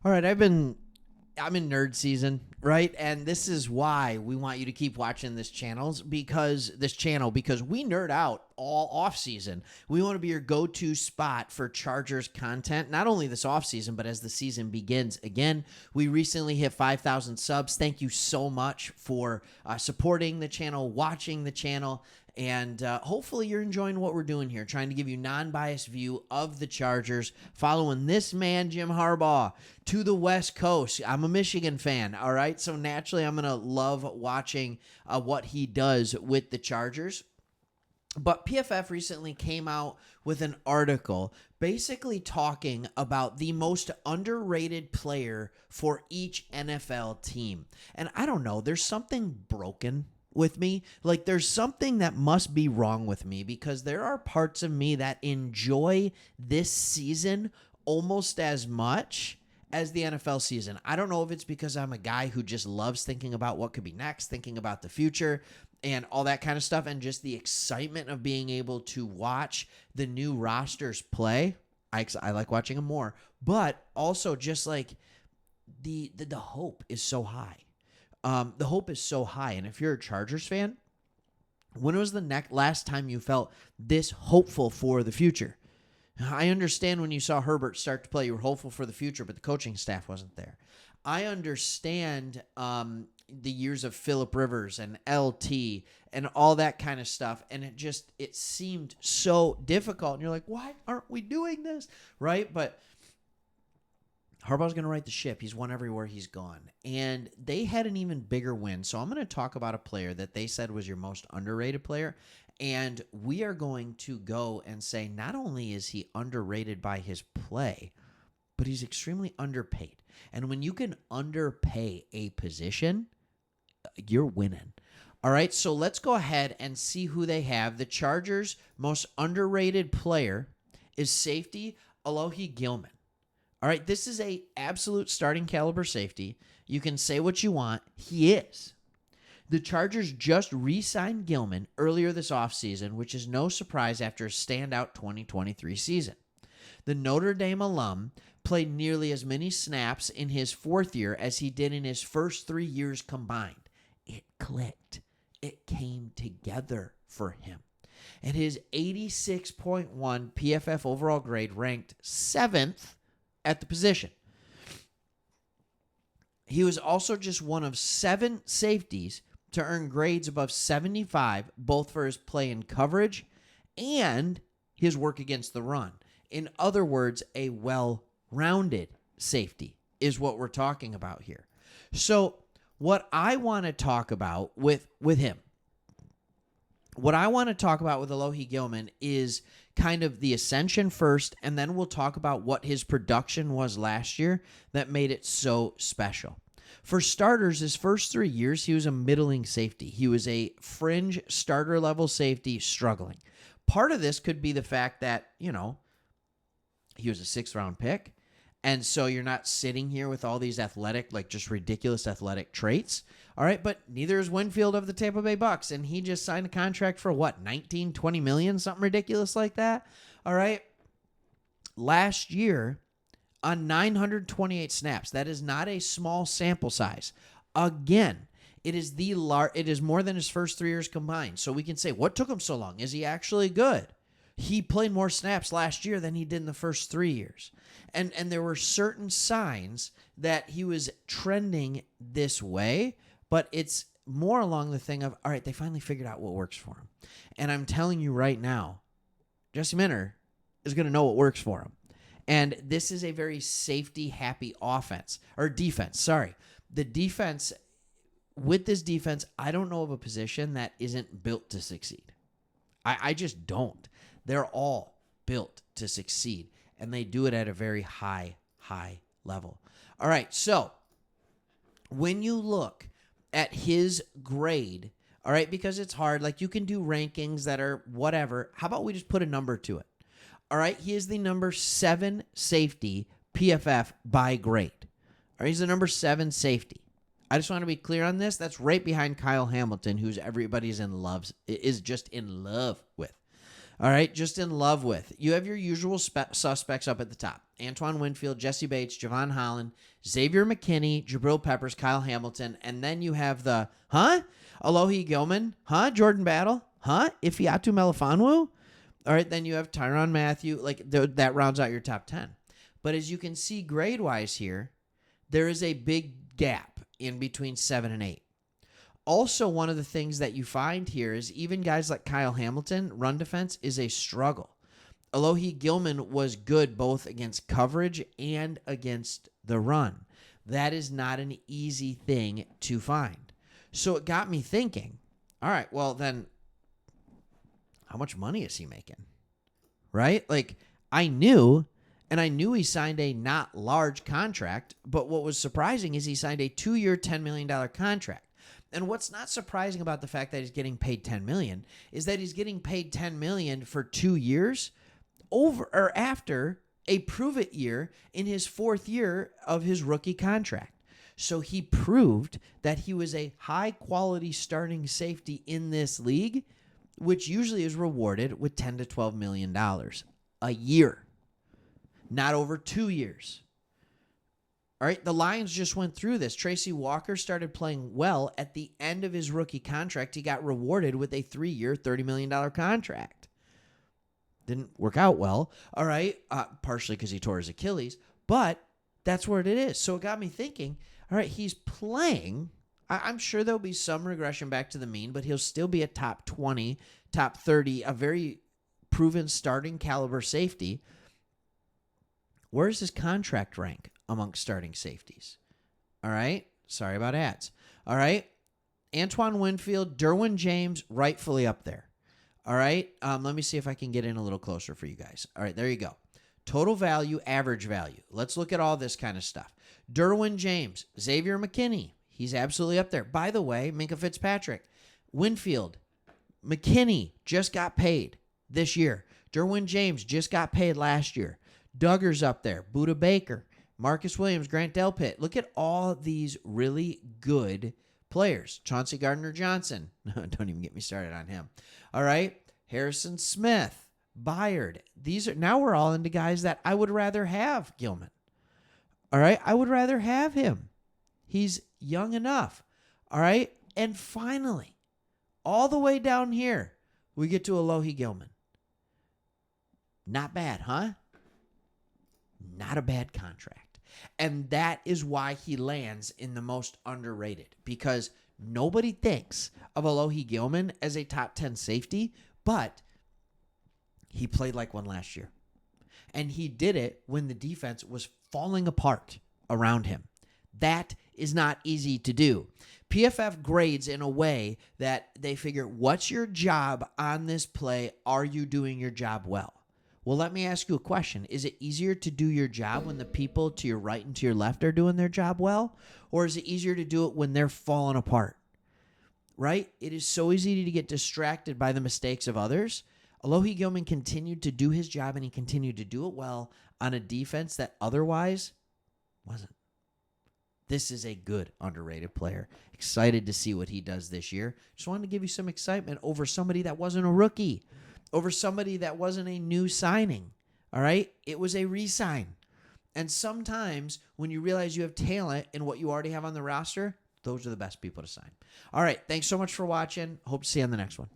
All right, I'm in nerd season, right? And this is why we want you to keep watching this channel because we nerd out all off season. We want to be your go-to spot for Chargers content, not only this off season, but as the season begins. Again, we recently hit 5,000 subs. Thank you so much for supporting the channel, watching the channel. And hopefully you're enjoying what we're doing here, trying to give you non-biased view of the Chargers, following this man, Jim Harbaugh, to the West Coast. I'm a Michigan fan, all right? So naturally, I'm going to love watching what he does with the Chargers. But PFF recently came out with an article basically talking about the most underrated player for each NFL team. And I don't know, there's something broken with me. Like there's something that must be wrong with me because there are parts of me that enjoy this season almost as much as the NFL season. I don't know if it's because I'm a guy who just loves thinking about what could be next, thinking about the future and all that kind of stuff, and just the excitement of being able to watch the new rosters play. I like watching them more, but also just like the hope is so high. The hope is so high. And if you're a Chargers fan, when was the last time you felt this hopeful for the future? I understand when you saw Herbert start to play, you were hopeful for the future, but the coaching staff wasn't there. I understand the years of Phillip Rivers and LT and all that kind of stuff, and it seemed so difficult. And you're like, why aren't we doing this? Right? But Harbaugh's going to right the ship. He's won everywhere he's gone. And they had an even bigger win. So I'm going to talk about a player that they said was your most underrated player. And we are going to go and say not only is he underrated by his play, but he's extremely underpaid. And when you can underpay a position, you're winning. All right, so let's go ahead and see who they have. The Chargers' most underrated player is safety Alohi Gilman. All right, this is a absolute starting caliber safety. You can say what you want. He is. The Chargers just re-signed Gilman earlier this offseason, which is no surprise after a standout 2023 season. The Notre Dame alum played nearly as many snaps in his fourth year as he did in his first 3 years combined. It clicked. It came together for him. And his 86.1 PFF overall grade ranked 7th at the position. He was also just one of 7 safeties to earn grades above 75, both for his play in coverage and his work against the run. In other words, a well-rounded safety is what we're talking about here. So what I want to talk about with him, what I want to talk about with Alohi Gilman is kind of the ascension first, and then we'll talk about what his production was last year that made it so special. For starters, his first 3 years, he was a middling safety. He was a fringe starter-level safety struggling. Part of this could be the fact that, he was a 6th-round pick, and so you're not sitting here with all these athletic, like just ridiculous athletic traits. All right, but neither is Winfield of the Tampa Bay Bucks, and he just signed a contract for what, 19, 20 million, something ridiculous like that. All right, last year on 928 snaps, that is not a small sample size. Again, it is more than his first 3 years combined. So we can say, what took him so long? Is he actually good? He played more snaps last year than he did in the first 3 years. And there were certain signs that he was trending this way, but it's more along the thing of, all right, they finally figured out what works for him. And I'm telling you right now, Jesse Minter is going to know what works for him. And this is a very safety-happy defense. The defense, with this defense, I don't know of a position that isn't built to succeed. I just don't. They're all built to succeed, and they do it at a very high level. All right, so when you look at his grade, all right, because it's hard, like you can do rankings that are whatever. How about we just put a number to it? All right, he is the number 7 safety PFF by grade. All right, he's the number 7 safety. I just want to be clear on this. That's right behind Kyle Hamilton, who's everybody's is just in love with. All right, just in love with. You have your usual suspects up at the top. Antoine Winfield, Jesse Bates, Javon Holland, Xavier McKinney, Jabril Peppers, Kyle Hamilton, and then you have the, Alohi Gilman, Jordan Battle, Ifeatu Melifonwu. All right, then you have Tyrann Mathieu. That rounds out your top 10. But as you can see grade-wise here, there is a big gap in between 7 and 8. Also, one of the things that you find here is even guys like Kyle Hamilton, run defense is a struggle. Alohi Gilman was good both against coverage and against the run. That is not an easy thing to find. So it got me thinking, all right, well then, how much money is he making? Right? I knew he signed a not large contract, but what was surprising is he signed a 2-year, $10 million contract. And what's not surprising about the fact that he's getting paid $10 million is that he's getting paid $10 million for 2 years over or after a prove-it year in his 4th year of his rookie contract. So he proved that he was a high-quality starting safety in this league, which usually is rewarded with $10 to $12 million a year, not over 2 years. All right, the Lions just went through this. Tracy Walker started playing well at the end of his rookie contract. He got rewarded with a 3-year, $30 million contract. Didn't work out well, all right, partially because he tore his Achilles, but that's where it is. So it got me thinking, all right, he's playing. I'm sure there'll be some regression back to the mean, but he'll still be a top 20, top 30, a very proven starting caliber safety. Where's his contract rank amongst starting safeties? All right. Sorry about ads. All right. Antoine Winfield, Derwin James, rightfully up there. All right. Let me see if I can get in a little closer for you guys. All right. There you go. Total value, average value. Let's look at all this kind of stuff. Derwin James, Xavier McKinney. He's absolutely up there. By the way, Minkah Fitzpatrick, Winfield, McKinney just got paid this year. Derwin James just got paid last year. Duggar's up there. Budda Baker, Marcus Williams, Grant Delpit. Look at all these really good players. Chauncey Gardner-Johnson. Don't even get me started on him. All right. Harrison Smith, Byard. Now we're all into guys that I would rather have Gilman. All right. I would rather have him. He's young enough. All right. And finally, all the way down here, we get to Alohi Gilman. Not bad, huh? Not a bad contract. And that is why he lands in the most underrated, because nobody thinks of Alohi Gilman as a top 10 safety, but he played like one last year. And he did it when the defense was falling apart around him. That is not easy to do. PFF grades in a way that they figure, what's your job on this play? Are you doing your job well? Well, let me ask you a question. Is it easier to do your job when the people to your right and to your left are doing their job well? Or is it easier to do it when they're falling apart? Right? It is so easy to get distracted by the mistakes of others. Alohi Gilman continued to do his job, and he continued to do it well on a defense that otherwise wasn't. This is a good, underrated player. Excited to see what he does this year. Just wanted to give you some excitement over somebody that wasn't a rookie, over somebody that wasn't a new signing. All right? It was a re-sign. And sometimes when you realize you have talent in what you already have on the roster, those are the best people to sign. All right. Thanks so much for watching. Hope to see you on the next one.